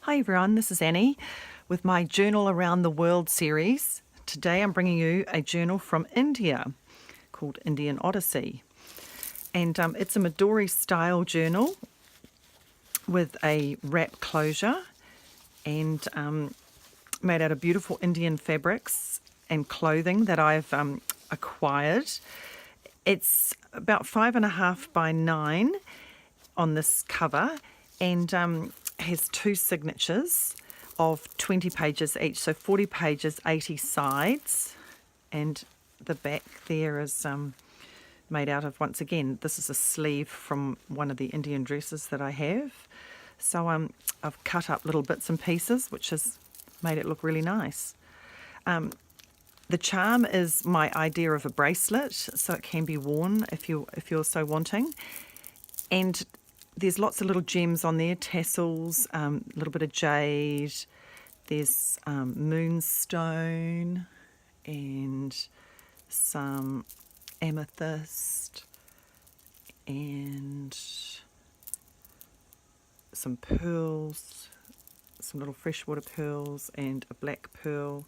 Hi everyone, this is Annie with my Journal Around the World series. Today I'm bringing you a journal from India called Indian Odyssey. And it's a Midori style journal with a wrap closure and made out of beautiful Indian fabrics and clothing that I've acquired. It's about 5.5 by 9 on this cover and has two signatures of 20 pages each, so 40 pages, 80 sides, and the back there is made out of, once again, this is a sleeve from one of the Indian dresses that I have. So I've cut up little bits and pieces, which has made it look really nice. The charm is my idea of a bracelet, so it can be worn if you're so wanting. And there's lots of little gems on there, tassels, a little bit of jade, there's moonstone and some amethyst and some pearls, some little freshwater pearls and a black pearl.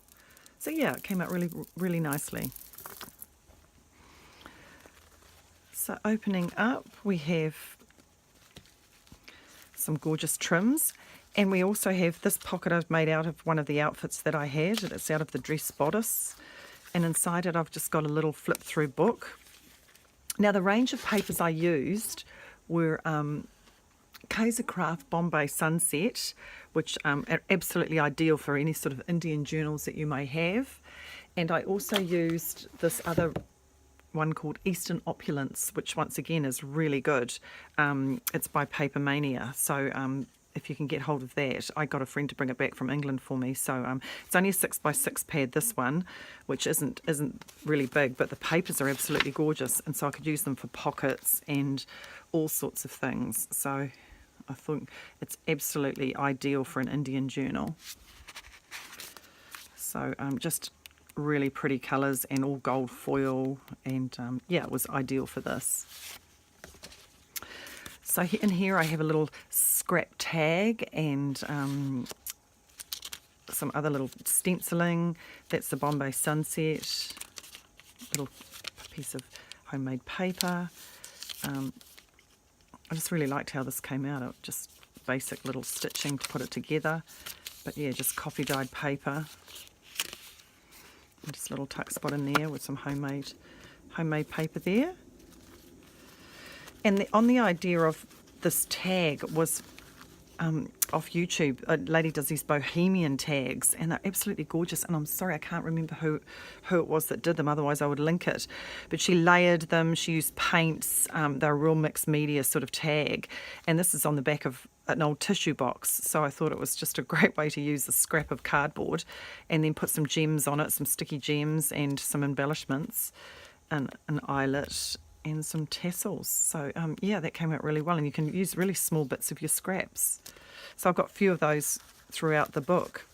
So yeah, it came out really, really nicely. So opening up, we have some gorgeous trims, and we also have this pocket I've made out of one of the outfits that I had. It's out of the dress bodice, and inside it I've just got a little flip through book. Now the range of papers I used were Kaiser Craft Bombay Sunset, which are absolutely ideal for any sort of Indian journals that you may have, and I also used this other one called Eastern Opulence, which once again is really good. It's by Paper Mania, so if you can get hold of that. I got a friend to bring it back from England for me, so it's only a 6x6 pad, this one, which isn't really big, but the papers are absolutely gorgeous, and so I could use them for pockets and all sorts of things. So I think it's absolutely ideal for an Indian journal. So just really pretty colours and all gold foil, and yeah, it was ideal for this. So in here I have a little scrap tag and some other little stenciling. That's the Bombay Sunset, little piece of homemade paper. I just really liked how this came out. Just basic little stitching to put it together, but yeah, just coffee dyed paper. Just a little tuck spot in there with some homemade paper there. And on the idea of this tag was off YouTube. A lady does these bohemian tags, and they're absolutely gorgeous. And I'm sorry, I can't remember who it was that did them. Otherwise, I would link it. But she layered them. She used paints. They're a real mixed media sort of tag. And this is on the back of an old tissue box. So I thought it was just a great way to use a scrap of cardboard, and then put some gems on it, some sticky gems, and some embellishments, and an eyelet, and some tassels. So yeah, that came out really well, and you can use really small bits of your scraps. So I've got a few of those throughout the book.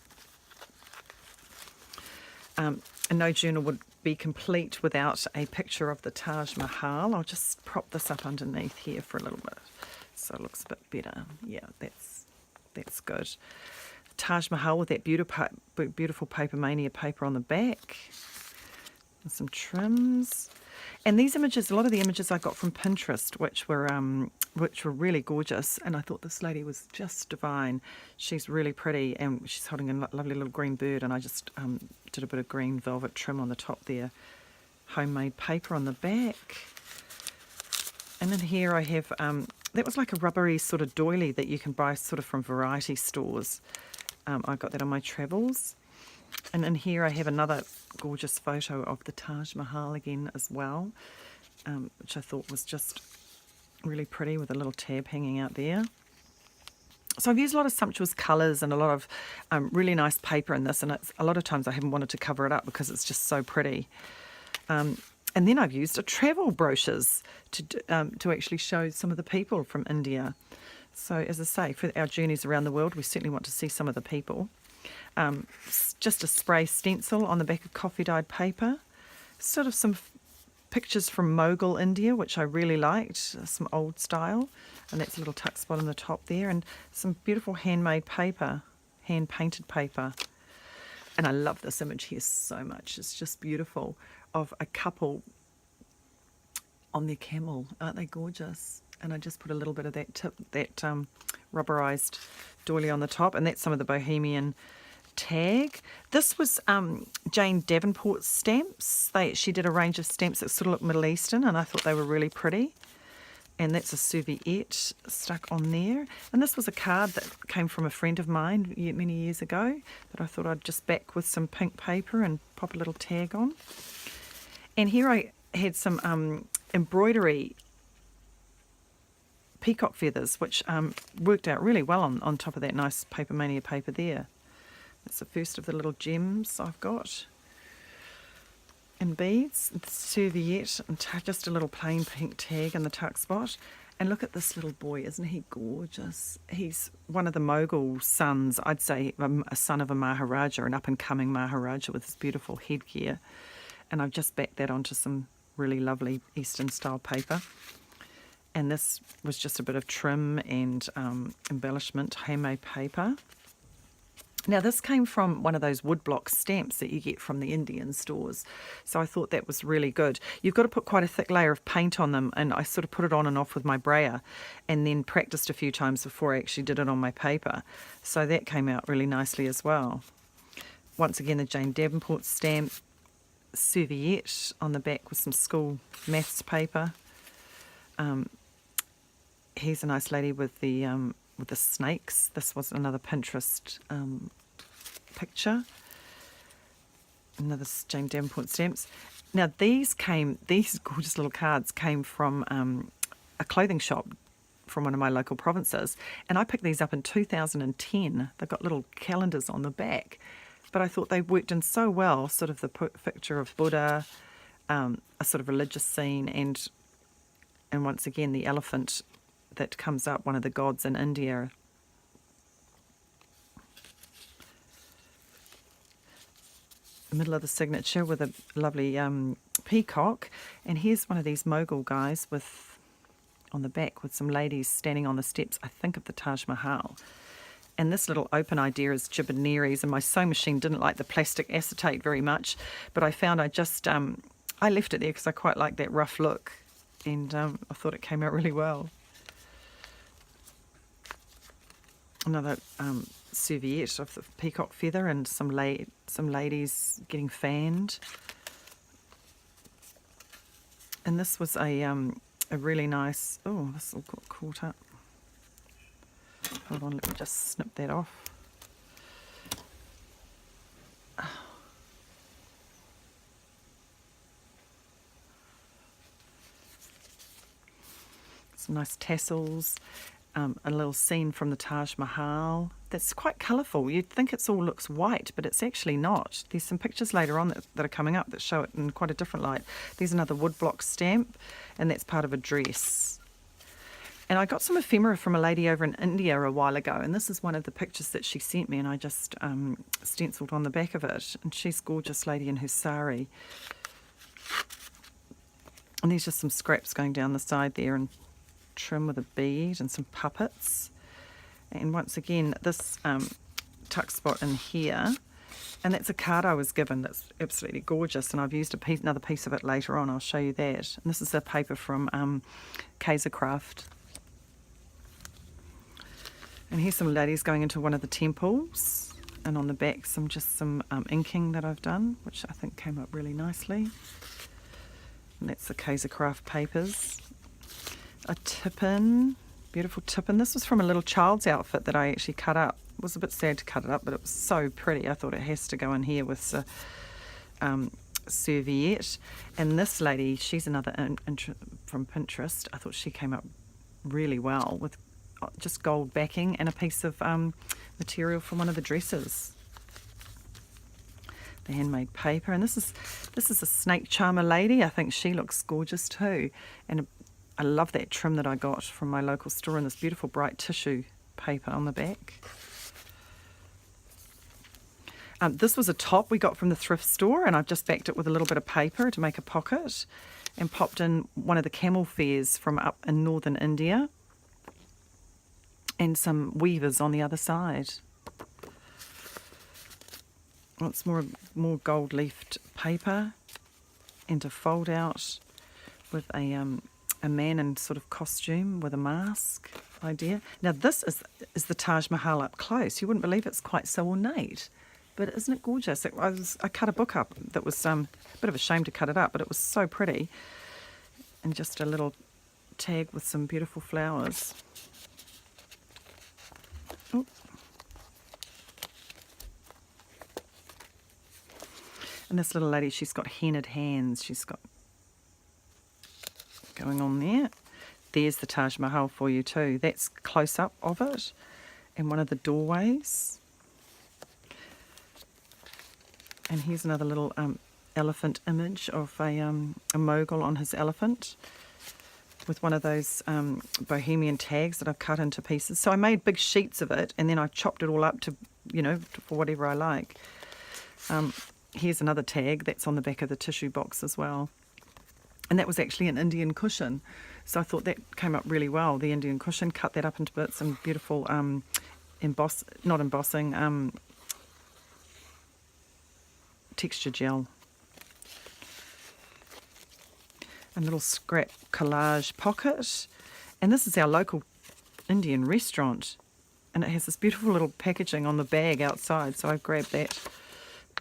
And no journal would be complete without a picture of the Taj Mahal. I'll just prop this up underneath here for a little bit so it looks a bit better. Yeah, that's good. Taj Mahal with that beautiful Paper Mania paper on the back, and some trims. And these images, a lot of the images I got from Pinterest, which were really gorgeous. And I thought this lady was just divine. She's really pretty, and she's holding a lovely little green bird. And I just did a bit of green velvet trim on the top there. Homemade paper on the back. And in here I have, that was like a rubbery sort of doily that you can buy sort of from variety stores. I got that on my travels. And in here I have another gorgeous photo of the Taj Mahal again as well, which I thought was just really pretty with a little tab hanging out there. So I've used a lot of sumptuous colours and a lot of really nice paper in this, and a lot of times I haven't wanted to cover it up because it's just so pretty. And then I've used travel brochures to actually show some of the people from India. So as I say, for our journeys around the world, we certainly want to see some of the people. Just a spray stencil on the back of coffee dyed paper, sort of some pictures from Mughal India, which I really liked, some old style, and that's a little tuck spot on the top there, and some beautiful handmade paper hand painted paper. And I love this image here so much. It's just beautiful, of a couple on their camel. Aren't they gorgeous? And I just put a little bit of that rubberized doily on the top, and that's some of the Bohemian tag. This was Jane Davenport's stamps. She did a range of stamps that sort of look Middle Eastern, and I thought they were really pretty. And that's a serviette stuck on there. And this was a card that came from a friend of mine many years ago that I thought I'd just back with some pink paper and pop a little tag on. And here I had some embroidery peacock feathers, which worked out really well on top of that nice Paper Mania paper there. That's the first of the little gems I've got. And beads, the serviette, and just a little plain pink tag in the tuck spot. And look at this little boy, isn't he gorgeous? He's one of the Mughal sons, I'd say a son of a Maharaja, an up-and-coming Maharaja with his beautiful headgear. And I've just backed that onto some really lovely Eastern-style paper. And this was just a bit of trim and embellishment, handmade paper. Now, this came from one of those woodblock stamps that you get from the Indian stores. So I thought that was really good. You've got to put quite a thick layer of paint on them, and I sort of put it on and off with my brayer and then practiced a few times before I actually did it on my paper. So that came out really nicely as well. Once again, the Jane Davenport stamp, serviette on the back with some school maths paper. Here's a nice lady with the snakes. This was another Pinterest picture. Another Jane Davenport stamps. Now these gorgeous little cards came from a clothing shop from one of my local provinces, and I picked these up in 2010. They've got little calendars on the back, but I thought they worked in so well, sort of the picture of Buddha, a sort of religious scene, and once again the elephant that comes up, one of the gods in India. The middle of the signature with a lovely peacock. And here's one of these Mughal guys on the back with some ladies standing on the steps, I think, of the Taj Mahal. And this little open idea is Gibbonese, and my sewing machine didn't like the plastic acetate very much, but I found I left it there because I quite like that rough look, and I thought it came out really well. Another serviette of the peacock feather and some ladies getting fanned. And this was a really nice, oh, this all got caught up. Hold on, let me just snip that off. Some nice tassels. A little scene from the Taj Mahal. That's quite colourful. You'd think it all looks white, but it's actually not. There's some pictures later on that are coming up that show it in quite a different light. There's another woodblock stamp, and that's part of a dress. And I got some ephemera from a lady over in India a while ago, and this is one of the pictures that she sent me, and I just stenciled on the back of it. And she's a gorgeous lady in her sari. And there's just some scraps going down the side there, and trim with a bead and some puppets. And once again, this tuck spot in here, and that's a card I was given that's absolutely gorgeous, and I've used another piece of it later on. I'll show you that. And this is a paper from Kaisercraft. And here's some ladies going into one of the temples, and on the back some inking that I've done, which I think came up really nicely. And that's the Kaisercraft papers. A tippin, beautiful tippin. This was from a little child's outfit that I actually cut up. It was a bit sad to cut it up, but it was so pretty. I thought it has to go in here with the serviette. And this lady, she's another from Pinterest. I thought she came up really well with just gold backing and a piece of material from one of the dresses. The handmade paper. And this is a snake charmer lady. I think she looks gorgeous too. And I love that trim that I got from my local store in this beautiful bright tissue paper on the back. This was a top we got from the thrift store, and I've just backed it with a little bit of paper to make a pocket and popped in one of the camel fairs from up in northern India and some weavers on the other side. It's more gold leafed paper, and a fold out with a man in sort of costume with a mask idea. Now this is the Taj Mahal up close. You wouldn't believe it's quite so ornate, but isn't it gorgeous? I cut a book up that was a bit of a shame to cut it up, but it was so pretty, and just a little tag with some beautiful flowers. Oh. And this little lady, she's got hennaed hands. She's got going on there. There's the Taj Mahal for you too. That's close up of it, and one of the doorways. And here's another little elephant image of a Mogul on his elephant, with one of those bohemian tags that I've cut into pieces. So I made big sheets of it, and then I chopped it all up to, for whatever I like. Here's another tag that's on the back of the tissue box as well. And that was actually an Indian cushion. So I thought that came up really well, the Indian cushion. Cut that up into bits and beautiful texture gel. A little scrap collage pocket. And this is our local Indian restaurant. And it has this beautiful little packaging on the bag outside. So I grabbed that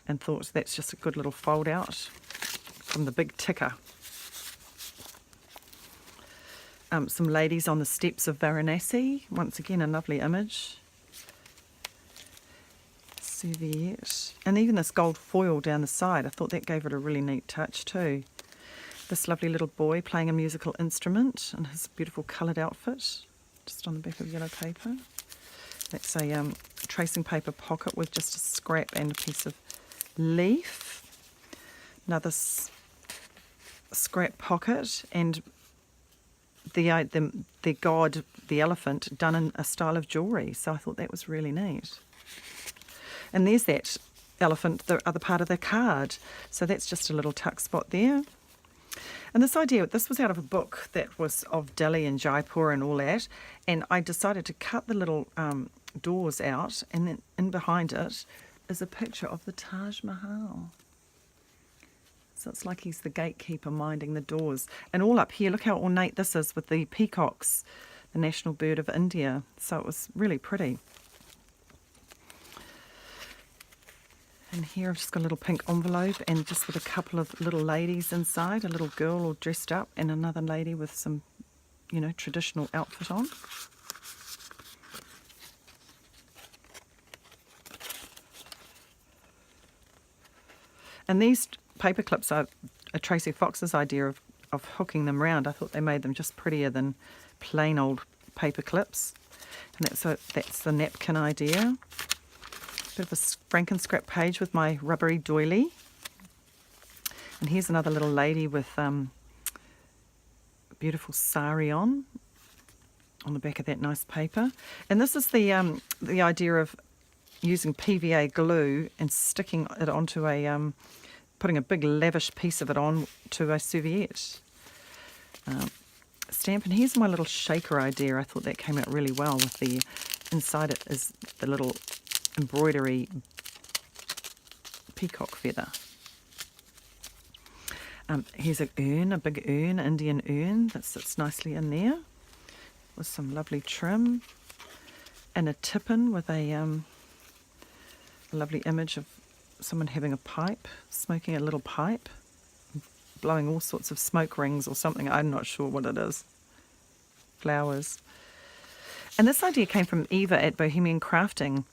and thought that's just a good little fold out from the big ticker. Some ladies on the steps of Varanasi. Once again, a lovely image. Serviette. And even this gold foil down the side. I thought that gave it a really neat touch too. This lovely little boy playing a musical instrument in his beautiful coloured outfit. Just on the back of yellow paper. That's a tracing paper pocket with just a scrap and a piece of leaf. Another scrap pocket, and the god, the elephant, done in a style of jewellery. So I thought that was really neat. And there's that elephant, the other part of the card. So that's just a little tuck spot there. And this was out of a book that was of Delhi and Jaipur and all that. And I decided to cut the little doors out, and then in behind it is a picture of the Taj Mahal. So it's like he's the gatekeeper minding the doors. And all up here, look how ornate this is with the peacocks, the national bird of India. So it was really pretty. And here I've just got a little pink envelope, and just with a couple of little ladies inside, a little girl all dressed up and another lady with some, traditional outfit on. And these paper clips are Tracy Fox's idea of hooking them round. I thought they made them just prettier than plain old paper clips. And that's the napkin idea. Bit of a Franken scrap page with my rubbery doily. And here's another little lady with a beautiful sari on the back of that nice paper. And this is the idea of using PVA glue and sticking it onto putting a big lavish piece of it on to a serviette stamp. And here's my little shaker idea. I thought that came out really well with the inside it is the little embroidery peacock feather. Here's a big urn, Indian urn that sits nicely in there with some lovely trim, and a tip-in with a lovely image of someone having a pipe, smoking a little pipe, blowing all sorts of smoke rings or something. I'm not sure what it is. Flowers. And this idea came from Eva at Bohemian Crafting.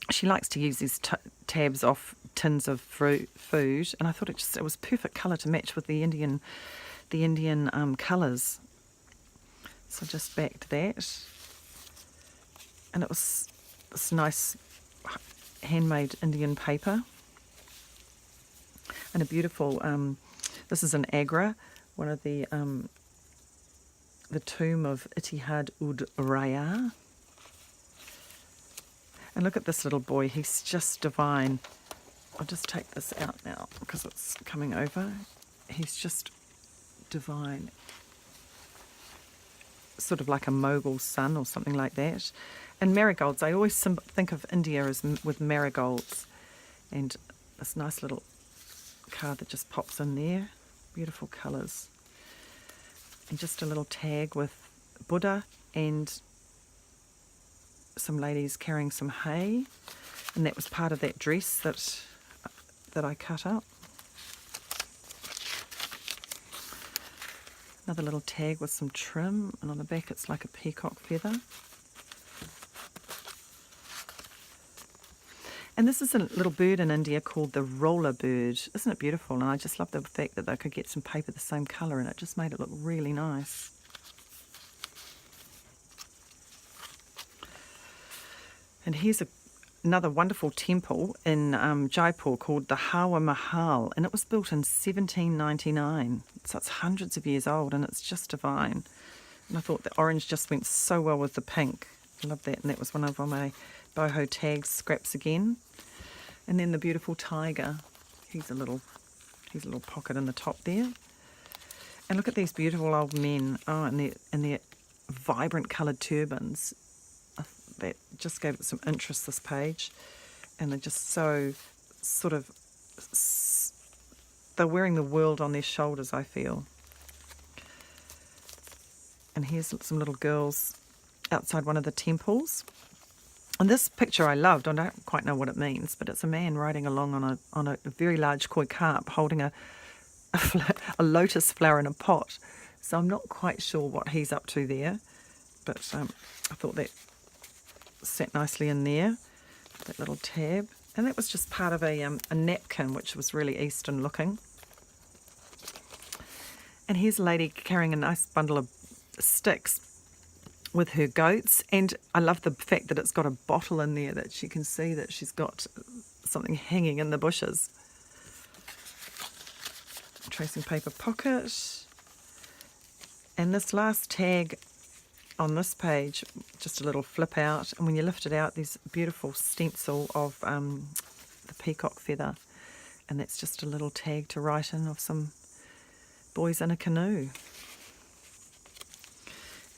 She likes to use these tabs off tins of food, and I thought it was perfect colour to match with the Indian colours. So I just backed that, and it was this nice handmade Indian paper, and a beautiful this is an Agra, one of the tomb of Ittihad ud Raya. And look at this little boy, he's just divine. I'll just take this out now because it's coming over. He's just divine, sort of like a Mogul son or something like that. And marigolds, I always think of India as with marigolds. And this nice little card that just pops in there. Beautiful colours. And just a little tag with Buddha and some ladies carrying some hay. And that was part of that dress that I cut up. Another little tag with some trim, and on the back it's like a peacock feather. And this is a little bird in India called the roller bird. Isn't it beautiful? And I just love the fact that they could get some paper the same colour, and it just made it look really nice. And here's another wonderful temple in Jaipur called the Hawa Mahal, and it was built in 1799. So it's hundreds of years old, and it's just divine. And I thought the orange just went so well with the pink. I love that, and that was one of my boho tags scraps again. And then the beautiful tiger. He's a little pocket in the top there. And look at these beautiful old men. Oh, and their vibrant coloured turbans. That just gave it some interest, this page. And they're just so sort of, they're wearing the world on their shoulders, I feel. And here's some little girls outside one of the temples. And this picture I loved. I don't quite know what it means, but it's a man riding along on a very large koi carp holding a lotus flower in a pot. So I'm not quite sure what he's up to there, but I thought that sat nicely in there, that little tab. And that was just part of a napkin, which was really Eastern looking. And here's a lady carrying a nice bundle of sticks with her goats, and I love the fact that it's got a bottle in there that you can see that she's got something hanging in the bushes. Tracing paper pocket. And this last tag on this page, just a little flip out, and when you lift it out there's a beautiful stencil of the peacock feather, and that's just a little tag to write in of some boys in a canoe.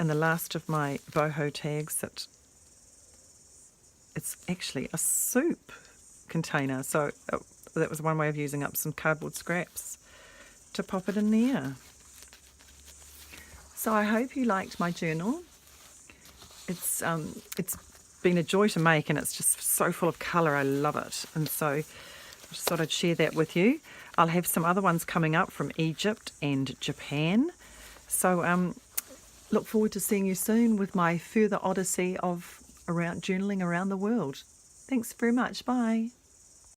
And the last of my boho tags, that it's actually a soup container. So that was one way of using up some cardboard scraps to pop it in there. So I hope you liked my journal. It's been a joy to make, and it's just so full of colour. I love it. And so I just thought I'd share that with you. I'll have some other ones coming up from Egypt and Japan. So look forward to seeing you soon with my further odyssey of journaling around the world. Thanks very much. Bye.